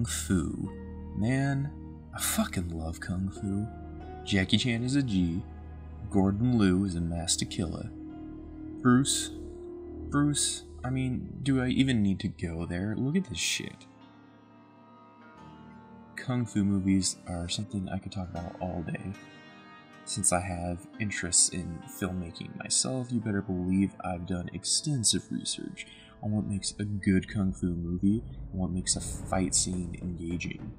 Kung Fu. Man, I fucking love Kung Fu. Jackie Chan is a G. Gordon Liu is a master killer. Bruce, I mean, do I even need to go there? Look at this shit. Kung Fu movies are something I could talk about all day. Since I have interests in filmmaking myself, you better believe I've done extensive research on what makes a good Kung Fu movie and what makes a fight scene engaging.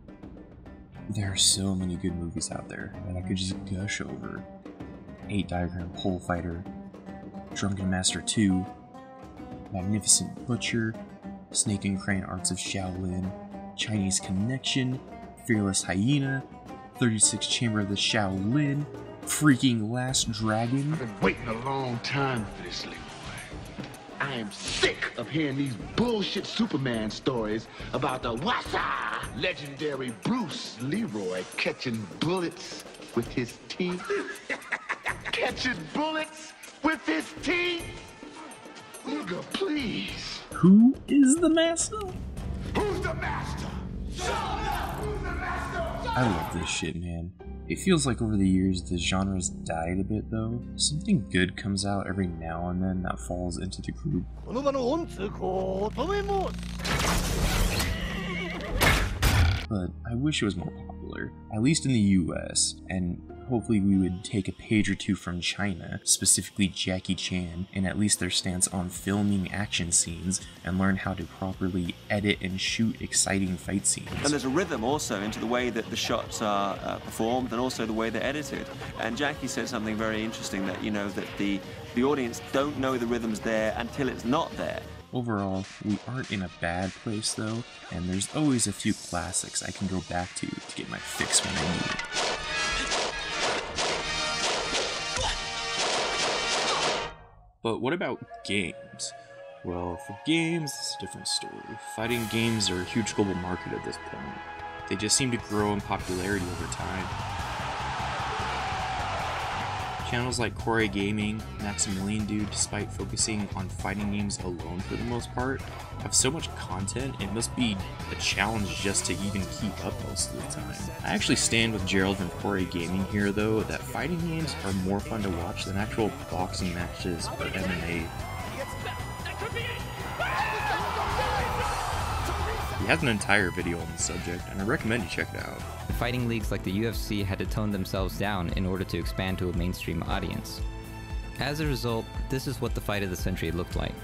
There are so many good movies out there that I could just gush over. 8 Diagram Pole Fighter, Drunken Master 2, Magnificent Butcher, Snake and Crane Arts of Shaolin, Chinese Connection, Fearless Hyena, 36 Chamber of the Shaolin, freaking Last Dragon. I've been waiting a long time for this, Leroy. I am sick of hearing these bullshit Superman stories about the Wassa legendary Bruce Leroy catching bullets with his teeth. Catching bullets with his teeth? Nigga, please. Who is the master? Who's the master? Show up! Who's the master? I love this shit, man. It feels like over the years the genre's died a bit though. Something good comes out every now and then that falls into the group. But I wish it was more popular, at least in the US, and hopefully we would take a page or two from China, specifically Jackie Chan, and at least their stance on filming action scenes, and learn how to properly edit and shoot exciting fight scenes. And there's a rhythm also into the way that the shots are performed and also the way they're edited. And Jackie said something very interesting, that, you know, that the audience don't know the rhythm's there until it's not there. Overall, we aren't in a bad place though, and there's always a few classics I can go back to get my fix when I need it. But what about games? Well, for games, it's a different story. Fighting games are a huge global market at this point. They just seem to grow in popularity over time. Channels like Corey Gaming, Maximilian Dude, despite focusing on fighting games alone for the most part, have so much content it must be a challenge just to even keep up most of the time. I actually stand with Gerald and Corey Gaming here though, that fighting games are more fun to watch than actual boxing matches or MMA. He has an entire video on the subject, and I recommend you check it out. Fighting leagues like the UFC had to tone themselves down in order to expand to a mainstream audience. As a result, this is what the fight of the century looked like.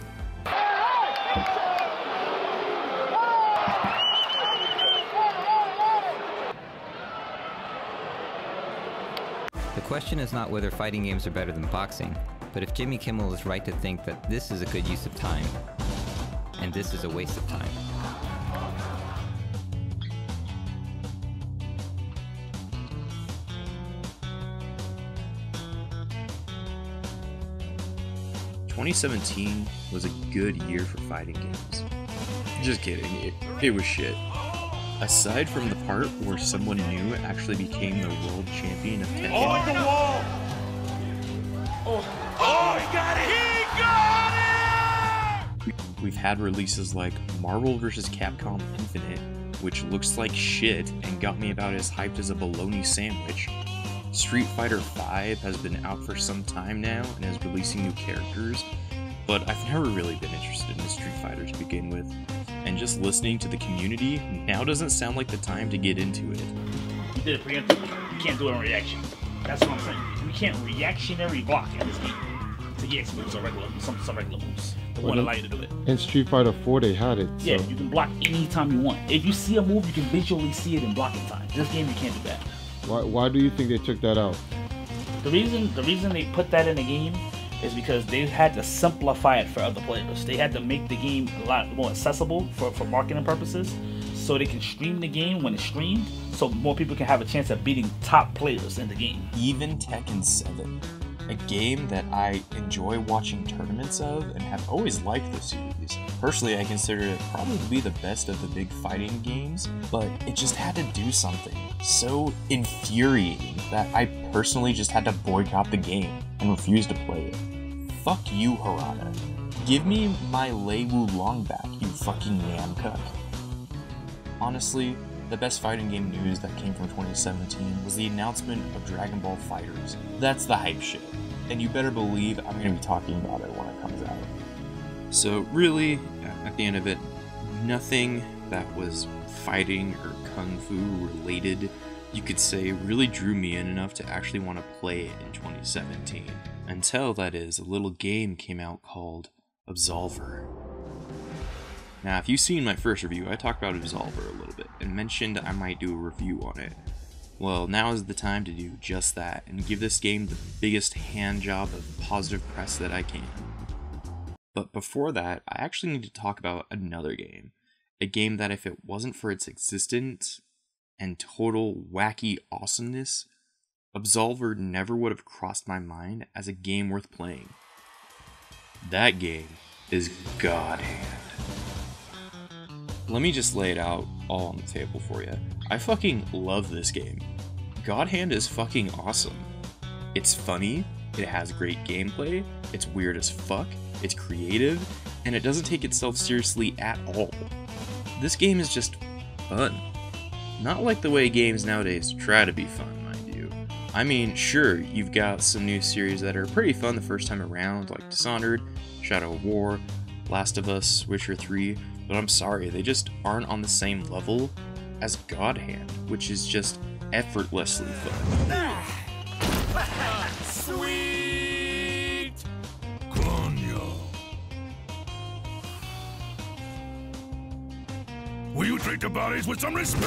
The question is not whether fighting games are better than boxing, but if Jimmy Kimmel is right to think that this is a good use of time, and this is a waste of time. "2017 was a good year for fighting games." Just kidding, it was shit. Aside from the part where someone new actually became the world champion of Tekken. Oh, the wall! Oh, he got it! He got it! We've had releases like Marvel vs. Capcom Infinite, which looks like shit and got me about as hyped as a bologna sandwich. Street Fighter V has been out for some time now and is releasing new characters, but I've never really been interested in Street Fighter to begin with, and just listening to the community now doesn't sound like the time to get into it. You did it preemptively. You can't do it on reaction. That's what I'm saying. We can't reactionary block in this game. The EX moves are regular, some regular moves. They won't allow you to do it. In Street Fighter 4 they had it. Yeah, you can block anytime you want. If you see a move, you can visually see it in blocking time. This game, you can't do that. Why do you think they took that out? The reason they put that in the game is because they had to simplify it for other players. They had to make the game a lot more accessible for marketing purposes, so they can stream the game when it's streamed, so more people can have a chance of beating top players in the game. Even Tekken 7, a game that I enjoy watching tournaments of and have always liked the series. Personally, I consider it probably to be the best of the big fighting games, but it just had to do something so infuriating that I personally just had to boycott the game and refuse to play it. Fuck you, Harada. Give me my Lei Wulong back, you fucking Namcook. Honestly, the best fighting game news that came from 2017 was the announcement of Dragon Ball FighterZ. That's the hype shit, and you better believe I'm going to be talking about it when it comes out. So really, at the end of it, nothing that was fighting or kung fu related, you could say, really drew me in enough to actually want to play it in 2017. Until, that is, a little game came out called Absolver. Now, if you've seen my first review, I talked about Absolver a little bit and mentioned I might do a review on it. Well, now is the time to do just that and give this game the biggest hand job of positive press that I can. But before that, I actually need to talk about another game. A game that, if it wasn't for its existence and total wacky awesomeness, Absolver never would have crossed my mind as a game worth playing. That game is God Hand. Let me just lay it out all on the table for you. I fucking love this game. God Hand is fucking awesome. It's funny, it has great gameplay, it's weird as fuck, it's creative, and it doesn't take itself seriously at all. This game is just fun. Not like the way games nowadays try to be fun, mind you. I mean, sure, you've got some new series that are pretty fun the first time around, like Dishonored, Shadow of War, Last of Us, Witcher 3, but I'm sorry, they just aren't on the same level as God Hand, which is just effortlessly fun. Sweet Conyo. Will you treat the bodies with some respect?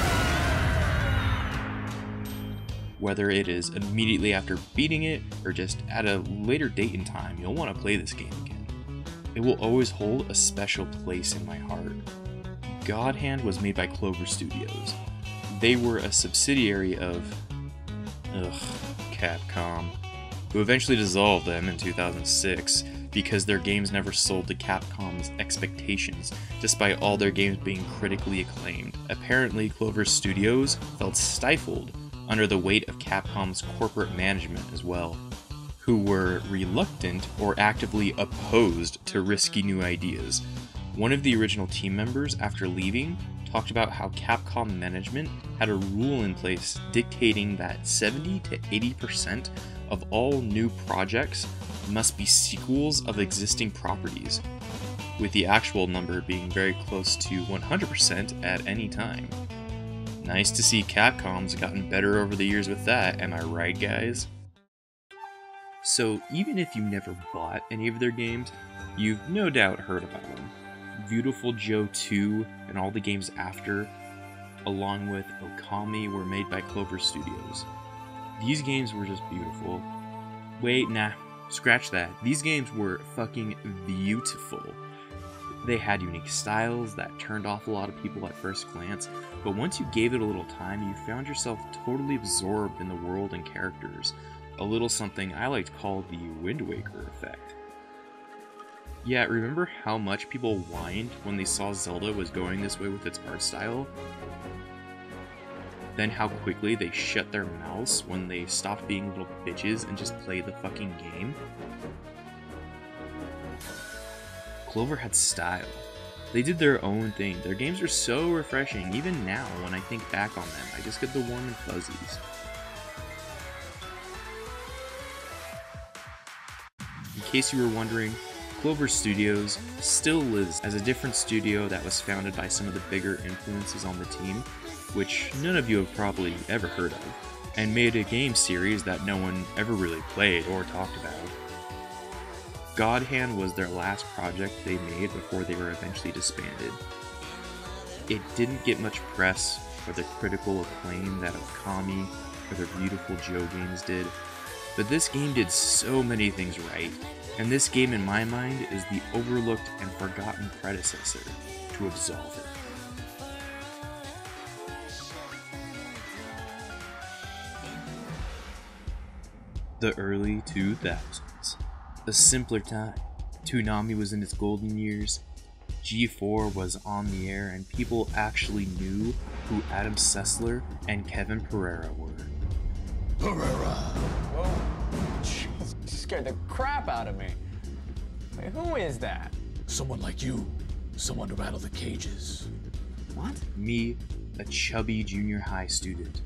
Whether it is immediately after beating it or just at a later date in time, you'll want to play this game again. It will always hold a special place in my heart. God Hand was made by Clover Studios. They were a subsidiary of Capcom, who eventually dissolved them in 2006 because their games never sold to Capcom's expectations, despite all their games being critically acclaimed. Apparently, Clover Studios felt stifled under the weight of Capcom's corporate management as well, who were reluctant or actively opposed to risky new ideas. One of the original team members, after leaving, talked about how Capcom management had a rule in place dictating that 70 to 80% of all new projects must be sequels of existing properties, with the actual number being very close to 100% at any time. Nice to see Capcom's gotten better over the years with that, am I right, guys? So even if you never bought any of their games, you've no doubt heard about them. Beautiful Joe 2 and all the games after, along with Okami, were made by Clover Studios. These games were just beautiful. Wait, nah, scratch that. These games were fucking beautiful. They had unique styles that turned off a lot of people at first glance, but once you gave it a little time, you found yourself totally absorbed in the world and characters. A little something I like to call the Wind Waker effect. Yeah, remember how much people whined when they saw Zelda was going this way with its art style? Then how quickly they shut their mouths when they stopped being little bitches and just played the fucking game? Clover had style. They did their own thing. Their games are so refreshing. Even now, when I think back on them, I just get the warm and fuzzies. In case you were wondering, Clover Studios still lives as a different studio that was founded by some of the bigger influences on the team, which none of you have probably ever heard of, and made a game series that no one ever really played or talked about. God Hand was their last project they made before they were eventually disbanded. It didn't get much press or the critical acclaim that Okami or their Beautiful Joe games did, but this game did so many things right, and this game in my mind is the overlooked and forgotten predecessor to Absolver. The early 2000s. A simpler time. Toonami was in its golden years. G4 was on the air and people actually knew who Adam Sessler and Kevin Pereira were. Pereira. Whoa. Jeez, scared the crap out of me. Wait, who is that? Someone like you. Someone to rattle the cages. What? Me, a chubby junior high student,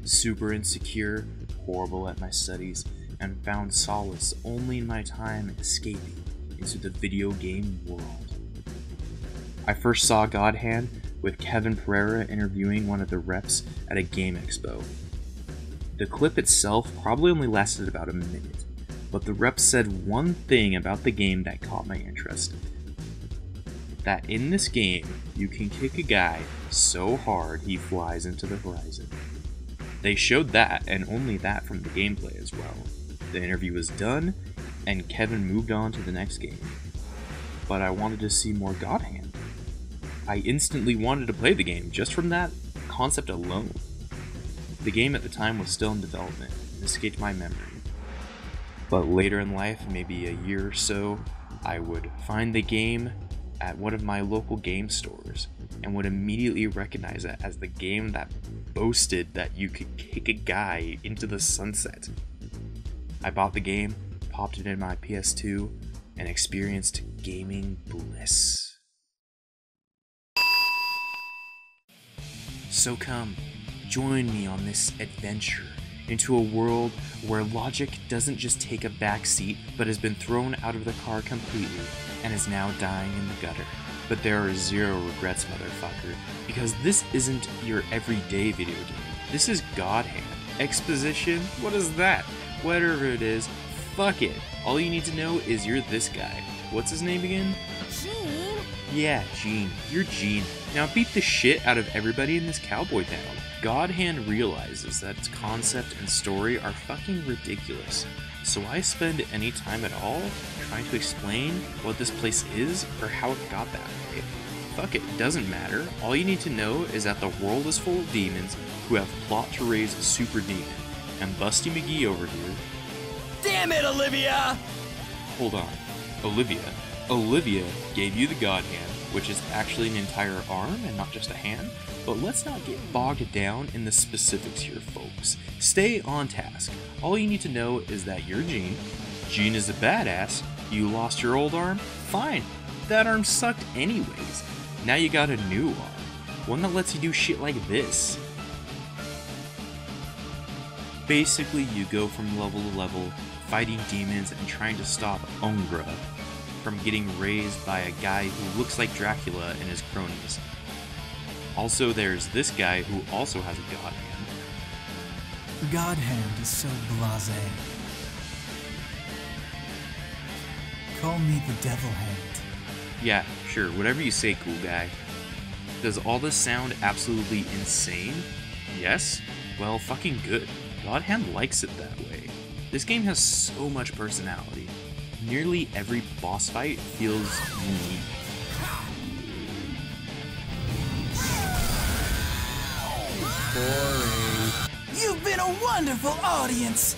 super insecure, horrible at my studies, and found solace only in my time escaping into the video game world. I first saw God Hand with Kevin Pereira interviewing one of the reps at a game expo. The clip itself probably only lasted about a minute, but the rep said one thing about the game that caught my interest. That in this game, you can kick a guy so hard he flies into the horizon. They showed that, and only that, from the gameplay as well. The interview was done, and Kevin moved on to the next game. But I wanted to see more God Hand. I instantly wanted to play the game just from that concept alone. The game at the time was still in development, and escaped my memory. But later in life, maybe a year or so, I would find the game at one of my local game stores and would immediately recognize it as the game that boasted that you could kick a guy into the sunset. I bought the game, popped it in my PS2, and experienced gaming bliss. So come, join me on this adventure into a world where logic doesn't just take a back seat, but has been thrown out of the car completely and is now dying in the gutter. But there are zero regrets, motherfucker, because this isn't your everyday video game. This is God Hand. Exposition? What is that? Whatever it is, fuck it. All you need to know is you're this guy. What's his name again? Gene? Yeah, Gene. You're Gene. Now beat the shit out of everybody in this cowboy town. God Hand realizes that its concept and story are fucking ridiculous. So why spend any time at all trying to explain what this place is or how it got that way? Fuck it, doesn't matter. All you need to know is that the world is full of demons who have plot to raise a super demon. And Busty McGee over here... Damn it, Olivia! Hold on. Olivia? Olivia gave you the God Hand, which is actually an entire arm and not just a hand? But let's not get bogged down in the specifics here, folks. Stay on task. All you need to know is that you're Gene. Gene is a badass. You lost your old arm? Fine. That arm sucked anyways. Now you got a new arm. One that lets you do shit like this. Basically, you go from level to level, fighting demons and trying to stop Ungra from getting raised by a guy who looks like Dracula and his cronies. Also, there's this guy who also has a God Hand. God Hand is so blasé. Call me the Devil Hand. Yeah, sure, whatever you say, cool guy. Does all this sound absolutely insane? Yes? Well, fucking good. God Hand likes it that way. This game has so much personality. Nearly every boss fight feels unique. Boring. You've been a wonderful audience.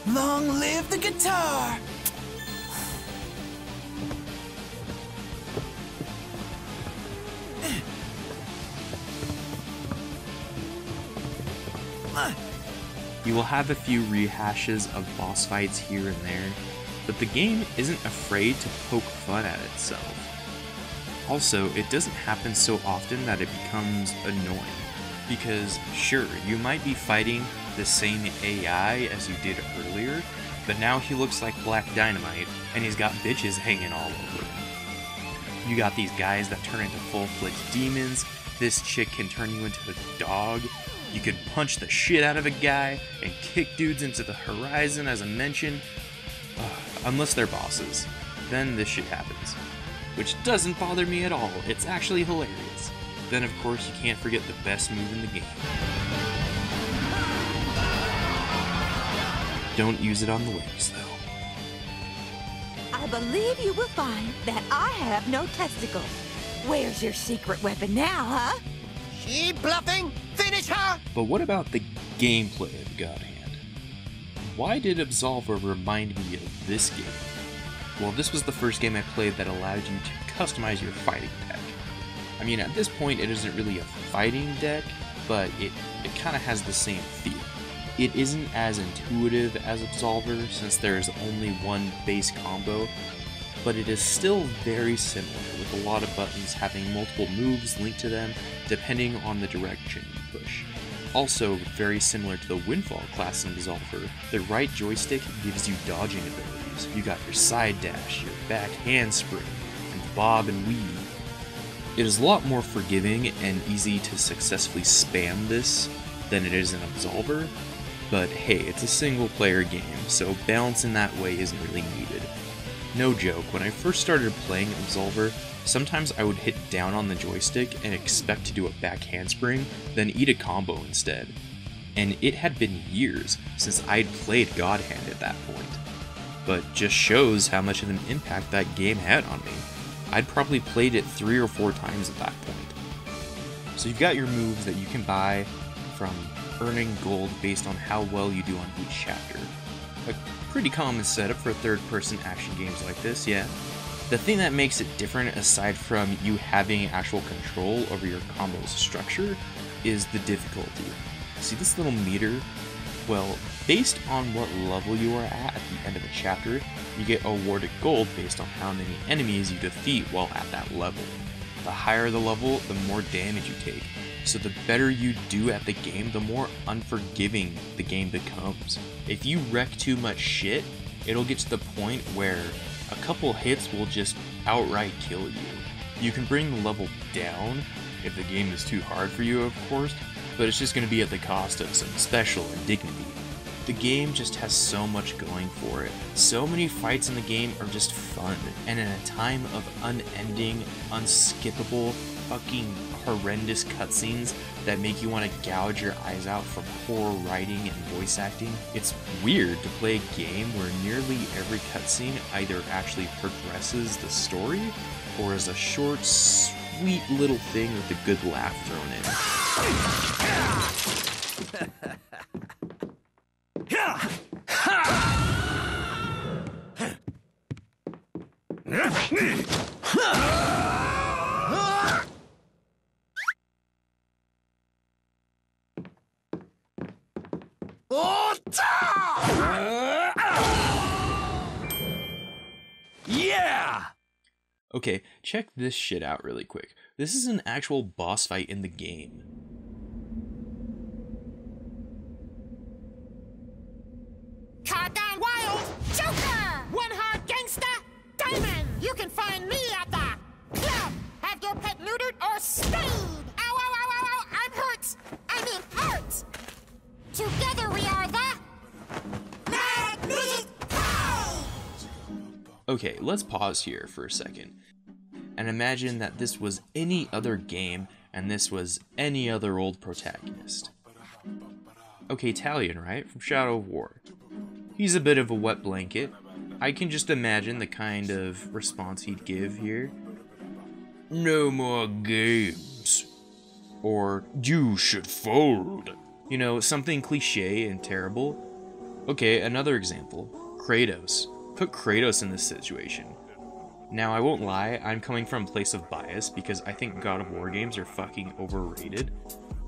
Long live the guitar. You will have a few rehashes of boss fights here and there, but the game isn't afraid to poke fun at itself. Also, it doesn't happen so often that it becomes annoying. Because, sure, you might be fighting the same AI as you did earlier, but now he looks like Black Dynamite, and he's got bitches hanging all over him. You got these guys that turn into full-fledged demons, this chick can turn you into a dog, you can punch the shit out of a guy, and kick dudes into the horizon, as I mentioned. Unless they're bosses. Then this shit happens. Which doesn't bother me at all, it's actually hilarious. Then of course you can't forget the best move in the game. Don't use it on the legs though. I believe you will find that I have no testicles. Where's your secret weapon now, huh? She bluffing? Finish her! But what about the gameplay of God Hand? Why did Absolver remind me of this game? Well, this was the first game I played that allowed you to customize your fighting deck. I mean, at this point, it isn't really a fighting deck, but it kind of has the same feel. It isn't as intuitive as Absolver, since there's only one base combo, but it is still very similar, with a lot of buttons having multiple moves linked to them depending on the direction you push. Also, very similar to the Windfall class in Absolver, the right joystick gives you dodging abilities. You got your side dash, your back handspring, and bob and weave. It is a lot more forgiving and easy to successfully spam this than it is in Absolver, but hey, it's a single player game, so balance in that way isn't really needed. No joke, when I first started playing Absolver, sometimes I would hit down on the joystick and expect to do a back handspring, then eat a combo instead. And it had been years since I'd played God Hand at that point. But just shows how much of an impact that game had on me. I'd probably played it 3 or 4 times at that point. So you've got your moves that you can buy from earning gold based on how well you do on each chapter. A pretty common setup for third-person action games like this, yeah. The thing that makes it different, aside from you having actual control over your combo's structure, is the difficulty. See this little meter? Well, based on what level you are at the end of a chapter, you get awarded gold based on how many enemies you defeat while at that level. The higher the level, the more damage you take. So the better you do at the game, the more unforgiving the game becomes. If you wreck too much shit, it'll get to the point where a couple hits will just outright kill you. You can bring the level down if the game is too hard for you, of course, but it's just going to be at the cost of some special and dignity. The game just has so much going for it. So many fights in the game are just fun, and in a time of unending, unskippable, fucking horrendous cutscenes that make you want to gouge your eyes out from poor writing and voice acting, it's weird to play a game where nearly every cutscene either actually progresses the story or is a short, sweet little thing with a good laugh thrown in. Yeah! Okay, check this shit out really quick. This is an actual boss fight in the game. Cardine Wild, Joker! One hard gangster, Diamond! You can find me at the club! Have your pet neutered or spayed! Ow, ow, ow, ow, ow! I'm hurt! I mean hurt! Together we are the Magnetic Five! Okay, let's pause here for a second and imagine that this was any other game and this was any other old protagonist. Okay, Talion, right? From Shadow of War. He's a bit of a wet blanket. I can just imagine the kind of response he'd give here. No more games. Or, you should fold. You know, something cliche and terrible. Okay, another example. Kratos. Put Kratos in this situation. Now, I won't lie, I'm coming from a place of bias because I think God of War games are fucking overrated.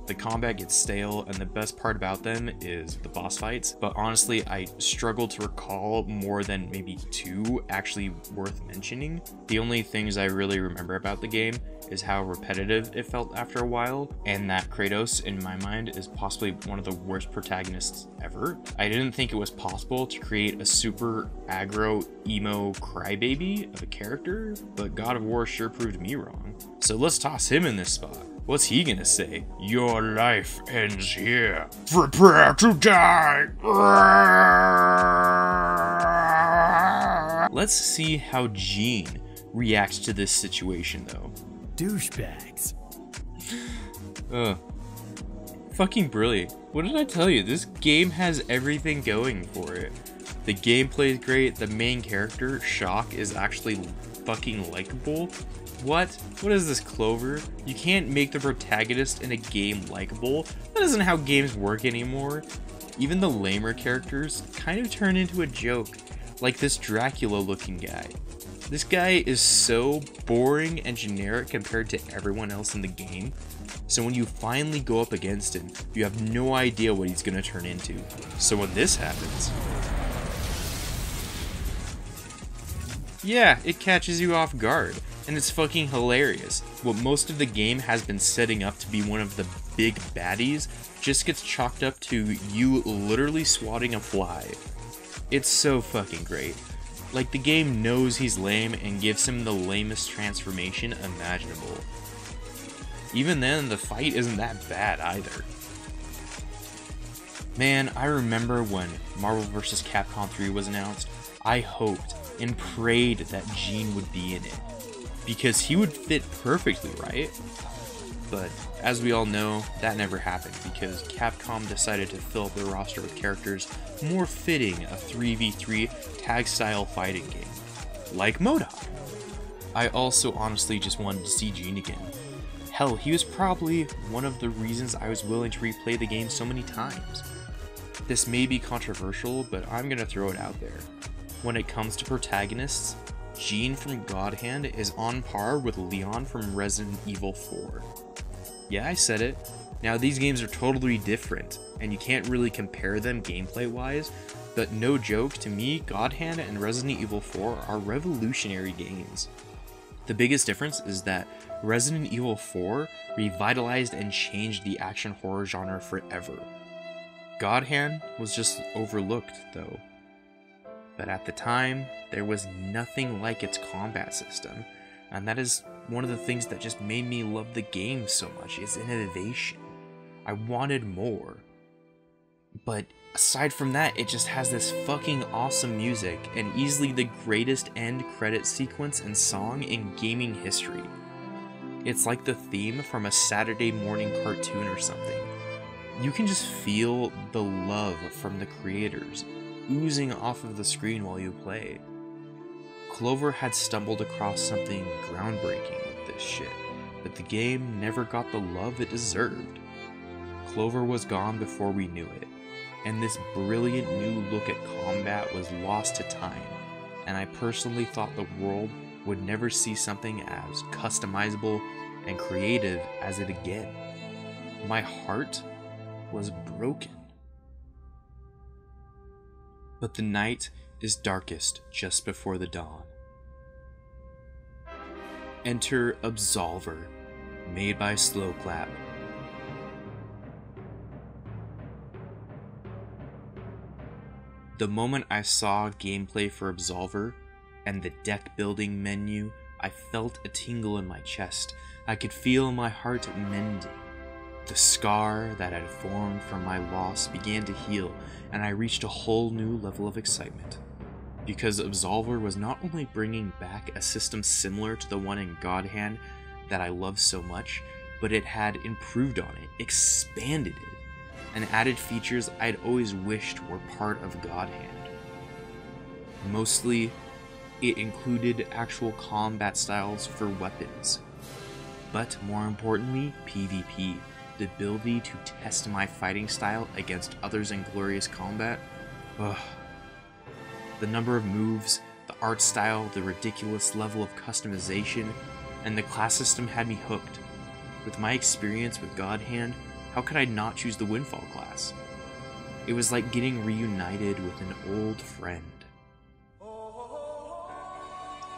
The combat gets stale, and the best part about them is the boss fights, but honestly, I struggle to recall more than maybe 2 actually worth mentioning. The only things I really remember about the game is how repetitive it felt after a while, and that Kratos, in my mind, is possibly one of the worst protagonists ever. I didn't think it was possible to create a super aggro, emo crybaby of a character, but God of War sure proved me wrong. So let's toss him in this spot. What's he gonna say? Your life ends here. Prepare to die! Let's see how Gene reacts to this situation, though. Douchebags. Fucking brilliant. What did I tell you? This game has everything going for it. The gameplay is great. The main character, Shock, is actually fucking likable. What? What is this, Clover? You can't make the protagonist in a game likable? That isn't how games work anymore. Even the lamer characters kind of turn into a joke, like this Dracula-looking guy. This guy is so boring and generic compared to everyone else in the game, so when you finally go up against him, you have no idea what he's gonna turn into. So when this happens... Yeah, it catches you off guard, and it's fucking hilarious. What most of the game has been setting up to be one of the big baddies just gets chalked up to you literally swatting a fly. It's so fucking great. Like, the game knows he's lame and gives him the lamest transformation imaginable. Even then, the fight isn't that bad either. Man, I remember when Marvel vs. Capcom 3 was announced, I hoped and prayed that Gene would be in it, because he would fit perfectly, right? But as we all know, that never happened because Capcom decided to fill up their roster with characters more fitting a 3v3 tag style fighting game, like MODOK. I also honestly just wanted to see Gene again. Hell, he was probably one of the reasons I was willing to replay the game so many times. This may be controversial, but I'm gonna throw it out there. When it comes to protagonists, Gene from God Hand is on par with Leon from Resident Evil 4. Yeah, I said it. Now, these games are totally different, and you can't really compare them gameplay-wise, but no joke, to me, God Hand and Resident Evil 4 are revolutionary games. The biggest difference is that Resident Evil 4 revitalized and changed the action horror genre forever. God Hand was just overlooked, though. But at the time, there was nothing like its combat system, and that is one of the things that just made me love the game so much, is innovation. I wanted more. But aside from that, it just has this fucking awesome music, and easily the greatest end credit sequence and song in gaming history. It's like the theme from a Saturday morning cartoon or something. You can just feel the love from the creators oozing off of the screen while you play. Clover had stumbled across something groundbreaking with this shit, but the game never got the love it deserved. Clover was gone before we knew it, and this brilliant new look at combat was lost to time, and I personally thought the world would never see something as customizable and creative as it again. My heart was broken. But the night is darkest just before the dawn. Enter Absolver, made by Slowclap. The moment I saw gameplay for Absolver and the deck building menu, I felt a tingle in my chest. I could feel my heart mending. The scar that had formed from my loss began to heal, and I reached a whole new level of excitement. Because Absolver was not only bringing back a system similar to the one in God Hand that I love so much, but it had improved on it, expanded it, and added features I'd always wished were part of God Hand. Mostly, it included actual combat styles for weapons, but more importantly, PvP. The ability to test my fighting style against others in glorious combat. Ugh. The number of moves, the art style, the ridiculous level of customization, and the class system had me hooked. With my experience with God Hand, how could I not choose the Windfall class? It was like getting reunited with an old friend.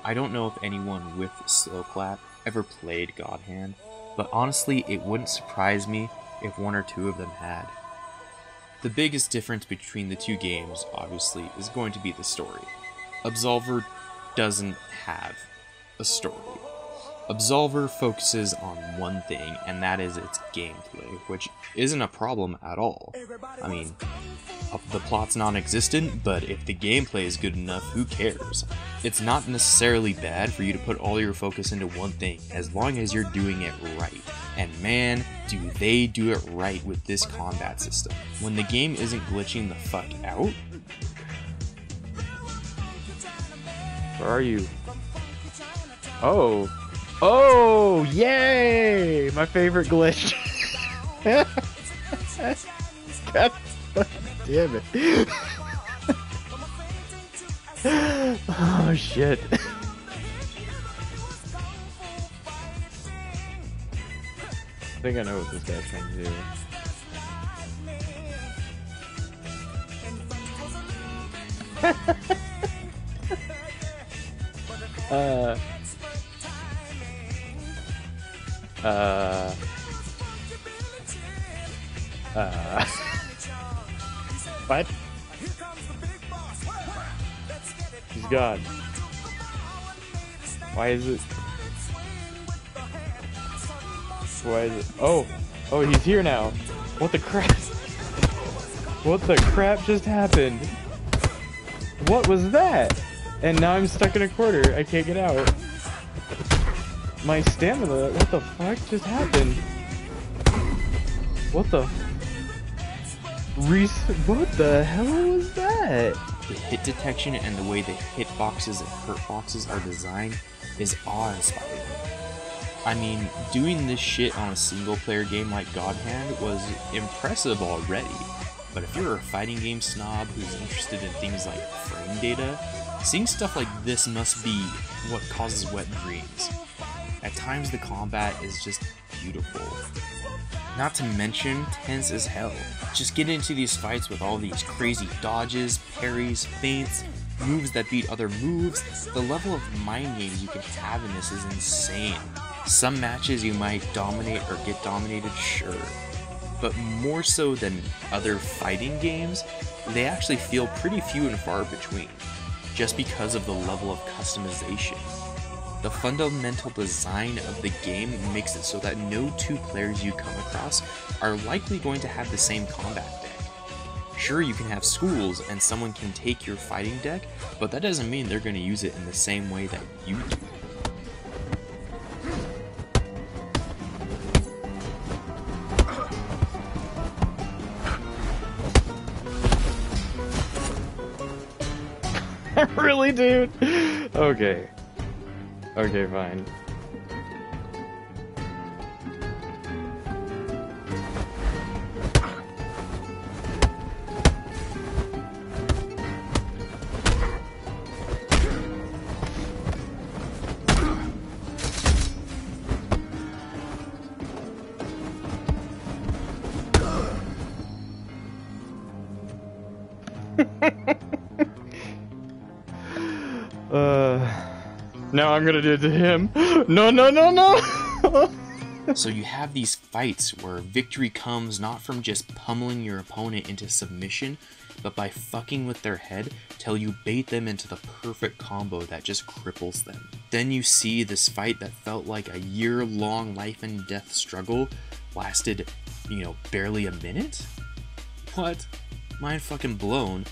I don't know if anyone with Slowclap ever played God Hand, but honestly, it wouldn't surprise me if one or two of them had. The biggest difference between the two games, obviously, is going to be the story. Absolver doesn't have a story. Absolver focuses on one thing, and that is its gameplay, which isn't a problem at all. I mean, the plot's non-existent, but if the gameplay is good enough, who cares? It's not necessarily bad for you to put all your focus into one thing, as long as you're doing it right. And man, do they do it right with this combat system. When the game isn't glitching the fuck out. Where are you? Oh. Oh, yay! My favorite glitch. God damn it. Oh, shit. I think I know what this guy's trying to do. What? He's gone. Why is it? Why is it? Oh, he's here now. What the crap? What the crap just happened? What was that? And now I'm stuck in a corner. I can't get out. My stamina. What the fuck just happened? What the? What the hell was that? The hit detection and the way the hitboxes and hurtboxes are designed is awe-inspiring. I mean, doing this shit on a single-player game like God Hand was impressive already, but if you're a fighting game snob who's interested in things like frame data, seeing stuff like this must be what causes wet dreams. At times the combat is just beautiful. Not to mention, tense as hell. Just get into these fights with all these crazy dodges, parries, feints, moves that beat other moves. The level of mind games you can have in this is insane. Some matches you might dominate or get dominated, sure. But more so than other fighting games, they actually feel pretty few and far between, just because of the level of customization. The fundamental design of the game makes it so that no two players you come across are likely going to have the same combat deck. Sure, you can have schools and someone can take your fighting deck, but that doesn't mean they're going to use it in the same way that you do. Really, dude? Okay. Okay, fine. Now I'm gonna do it to him. No, no, no, no! So you have these fights where victory comes not from just pummeling your opponent into submission, but by fucking with their head till you bait them into the perfect combo that just cripples them. Then you see this fight that felt like a year-long life and death struggle lasted, barely a minute? What? Mind fucking blown.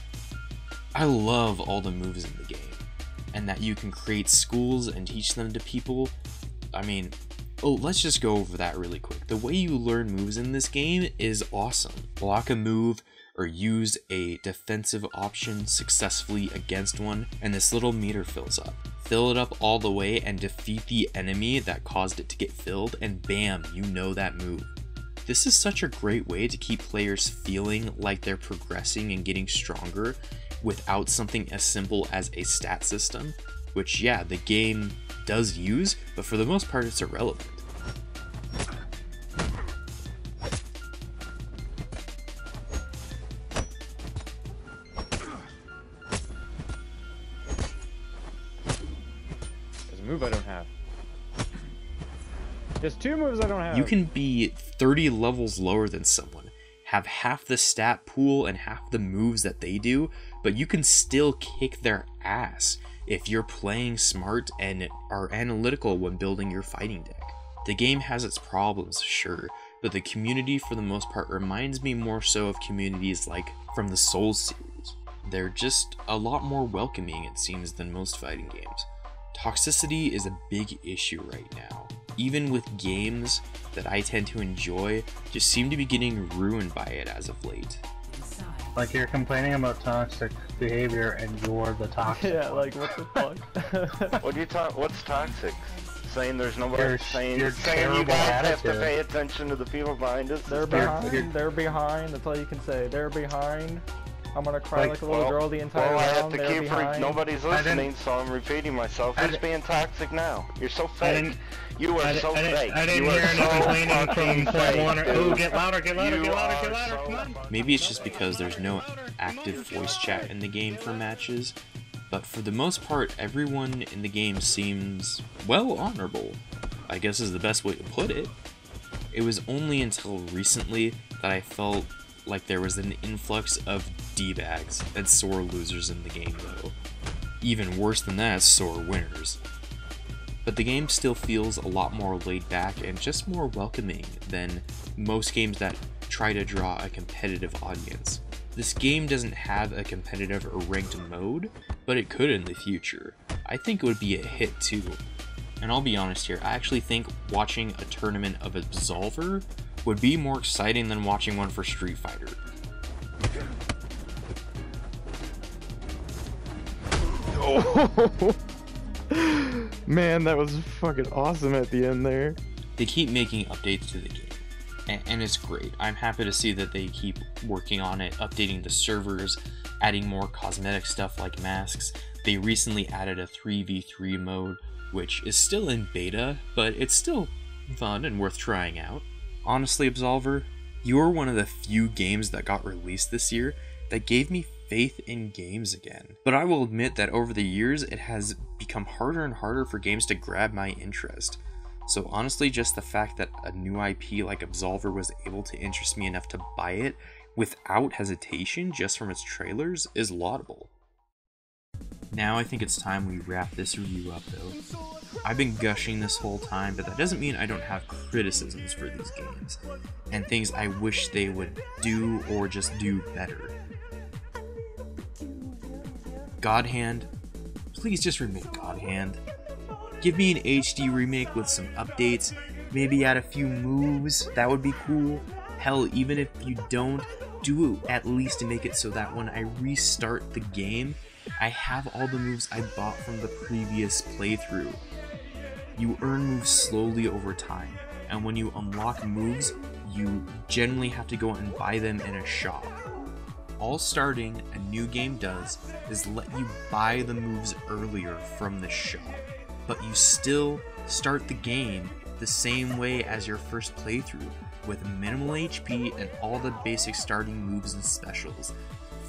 I love all the moves in the game, and that you can create schools and teach them to people. I mean, let's just go over that really quick. The way you learn moves in this game is awesome. Block a move or use a defensive option successfully against one, and this little meter fills up. Fill it up all the way and defeat the enemy that caused it to get filled, and bam, you know that move. This is such a great way to keep players feeling like they're progressing and getting stronger without something as simple as a stat system, which, yeah, the game does use, but for the most part it's irrelevant. There's a move I don't have. There's two moves I don't have. You can be 30 levels lower than someone, have half the stat pool and half the moves that they do, but you can still kick their ass if you're playing smart and are analytical when building your fighting deck. The game has its problems, sure, but the community for the most part reminds me more so of communities like from the Souls series. They're just a lot more welcoming, it seems, than most fighting games. Toxicity is a big issue right now. Even with games that I tend to enjoy, just seem to be getting ruined by it as of late. Like, you're complaining about toxic behavior and you're the toxic. Yeah, like, what the fuck? What's toxic? Saying there's nobody saying you guys have to pay attention to the people behind us. They're behind, they're behind, that's all you can say. They're behind. I'm gonna cry like a little girl the entire round. I have to keep nobody's listening, so I'm repeating myself. Who's being toxic now? You're so fake. You are so fake. I didn't hear any complaining from someone. Ooh, get louder, get louder, get louder, get louder, come on. Maybe it's just because there's no active voice chat in the game for matches, but for the most part, everyone in the game seems, well, honorable, I guess is the best way to put it. It was only until recently that I felt like there was an influx of D-bags and sore losers in the game though. Even worse than that, sore winners. But the game still feels a lot more laid back and just more welcoming than most games that try to draw a competitive audience. This game doesn't have a competitive or ranked mode, but it could in the future. I think it would be a hit too. And I'll be honest here, I actually think watching a tournament of Absolver would be more exciting than watching one for Street Fighter. Oh. Man, that was fucking awesome at the end there. They keep making updates to the game, and it's great. I'm happy to see that they keep working on it, updating the servers, adding more cosmetic stuff like masks. They recently added a 3v3 mode, which is still in beta, but it's still fun and worth trying out. Honestly, Absolver, you're one of the few games that got released this year that gave me faith in games again. But I will admit that over the years, it has become harder and harder for games to grab my interest. So honestly, just the fact that a new IP like Absolver was able to interest me enough to buy it without hesitation just from its trailers is laudable. Now I think it's time we wrap this review up though. I've been gushing this whole time, but that doesn't mean I don't have criticisms for these games, and things I wish they would do or just do better. God Hand, please just remake God Hand. Give me an HD remake with some updates, maybe add a few moves, that would be cool. Hell, even if you don't, do it at least to make it so that when I restart the game, I have all the moves I bought from the previous playthrough. You earn moves slowly over time, and when you unlock moves, you generally have to go and buy them in a shop. All starting a new game does is let you buy the moves earlier from the shop, but you still start the game the same way as your first playthrough, with minimal HP and all the basic starting moves and specials.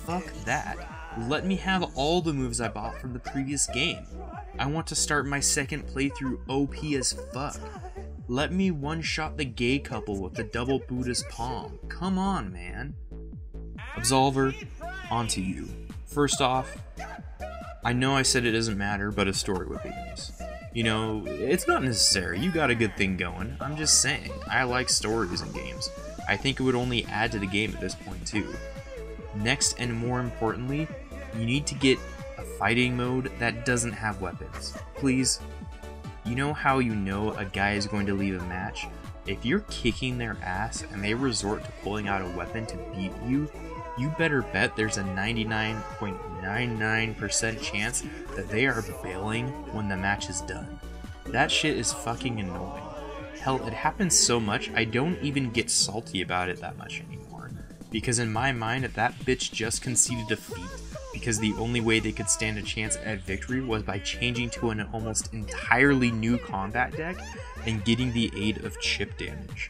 Fuck that. Let me have all the moves I bought from the previous game. I want to start my second playthrough OP as fuck. Let me one-shot the gay couple with the double Buddha's palm. Come on, man. Absolver, on to you. First off, I know I said it doesn't matter, but a story would be nice. You know, it's not necessary, you got a good thing going. I'm just saying, I like stories in games. I think it would only add to the game at this point too. Next, and more importantly, you need to get a fighting mode that doesn't have weapons. Please. You know how you know a guy is going to leave a match? If you're kicking their ass and they resort to pulling out a weapon to beat you, you better bet there's a 99.99% chance that they are bailing when the match is done. That shit is fucking annoying. Hell, it happens so much I don't even get salty about it that much anymore. Because in my mind, that bitch just conceded defeat because the only way they could stand a chance at victory was by changing to an almost entirely new combat deck and getting the aid of chip damage.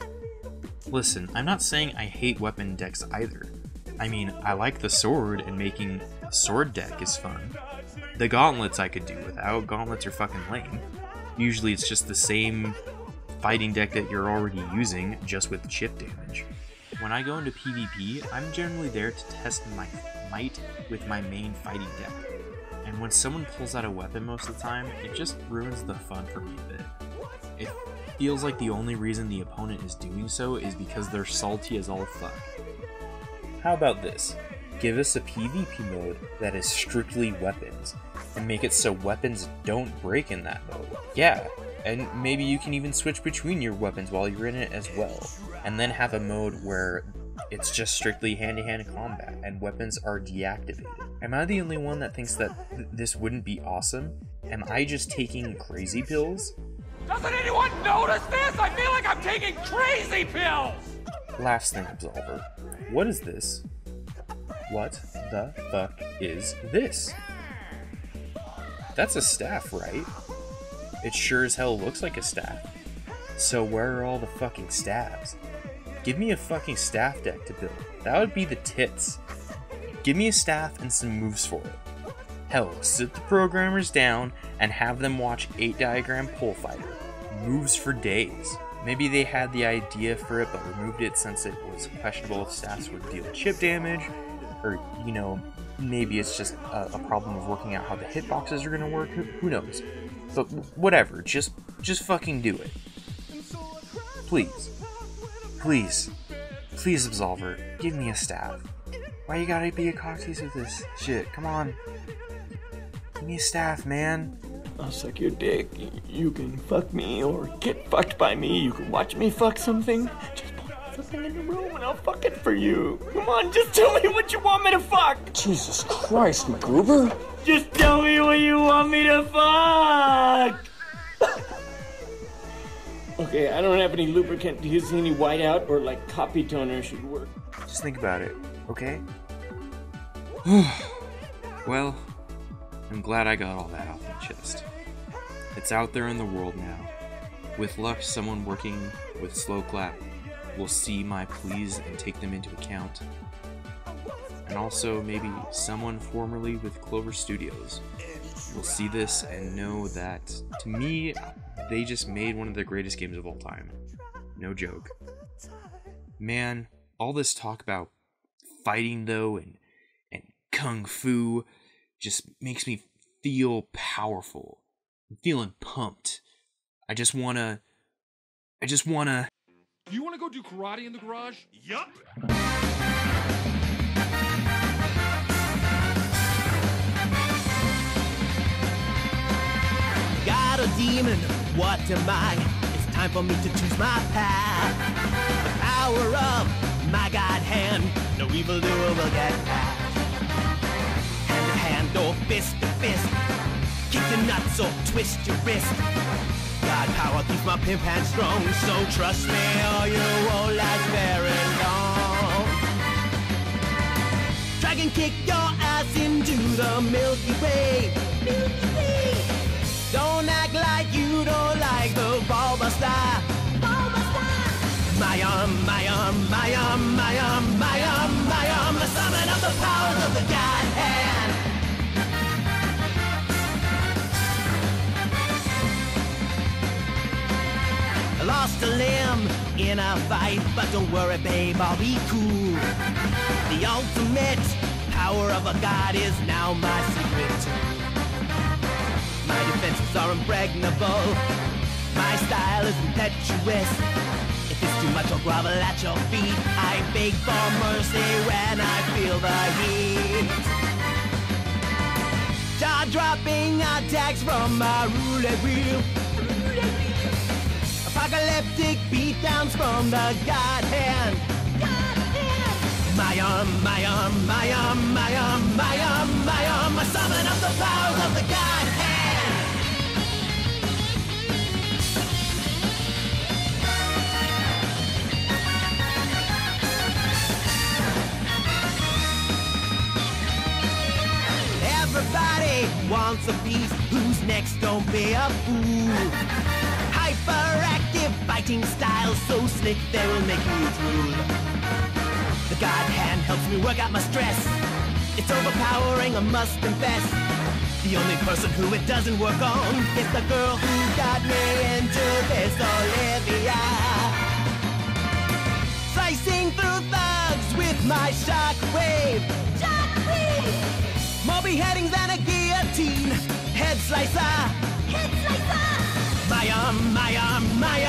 Listen, I'm not saying I hate weapon decks either. I mean, I like the sword, and making a sword deck is fun. The gauntlets I could do without. Gauntlets are fucking lame. Usually it's just the same fighting deck that you're already using, just with chip damage. When I go into PvP, I'm generally there to test my might with my main fighting deck. And when someone pulls out a weapon most of the time, it just ruins the fun for me a bit. It feels like the only reason the opponent is doing so is because they're salty as all fuck. How about this? Give us a PvP mode that is strictly weapons, and make it so weapons don't break in that mode. Yeah, and maybe you can even switch between your weapons while you're in it as well, and then have a mode where it's just strictly hand-to-hand combat, and weapons are deactivated. Am I the only one that thinks that this wouldn't be awesome? Am I just taking crazy pills? Doesn't anyone notice this? I feel like I'm taking crazy pills! Last thing, Absolver. What is this? What the fuck is this? That's a staff, right? It sure as hell looks like a staff. So where are all the fucking staffs? Give me a fucking staff deck to build. That would be the tits. Give me a staff and some moves for it. Hell, sit the programmers down and have them watch 8-diagram Pole Fighter. Moves for days. Maybe they had the idea for it but removed it since it was questionable if stats would deal chip damage, or, you know, maybe it's just a problem of working out how the hitboxes are gonna work. Who knows? But whatever, just fucking do it. Please. Please. Please, Absolver, give me a staff. Why you gotta be a cocktease with this shit? Come on. Give me a staff, man. I'll suck your dick. You can fuck me or get fucked by me. You can watch me fuck something. Just put something in the room and I'll fuck it for you. Come on, just tell me what you want me to fuck. Jesus Christ, MacGruber. Just tell me what you want me to fuck. Okay, I don't have any lubricant. Do you see any whiteout or like copy toner should work? Just think about it, okay? Well, I'm glad I got all that off my chest. It's out there in the world now. With luck, someone working with Slow Clap will see my pleas and take them into account. And also, maybe someone formerly with Clover Studios will see this and know that, to me, they just made one of the greatest games of all time. No joke. Man, all this talk about fighting, though, and kung fu just makes me feel powerful. I'm feeling pumped. I just wanna... Do you wanna go do karate in the garage? Yup! Got a demon, what am I? It's time for me to choose my path. The power of my God hand, no evildoer will get past. Hand to hand or fist to fist, kick the nuts or twist your wrist. God power keeps my pimp hand strong, so trust me or you won't last very long. Dragon kick your ass into the Milky Way. Milky Way. Don't act like you don't like the Bulbasaur. Bulbasaur. My arm, my arm, my arm, my arm, my arm, my arm, the summon of the powers of the God hand. I lost a limb in a fight, but don't worry, babe, I'll be cool. The ultimate power of a god is now my secret tool. My defenses are impregnable. My style is impetuous. If it's too much, I'll grovel at your feet. I beg for mercy when I feel the heat. Jaw-dropping attacks from my roulette wheel. Apocalyptic beatdowns from the God hand. My arm, my arm, my arm, my arm, my arm, my arm, a summon of the powers of the God hand. Everybody wants a piece. Who's next? Don't be a fool. Hyperactive fighting style, so slick they will make you drool. The God hand helps me work out my stress. It's overpowering, I must confess. The only person who it doesn't work on is the girl who got me into this, Olivia. Slicing through thugs with my shockwave. Shockwave! More beheadings than a guillotine. Head slicer. Head slicer! My arm, my arm, my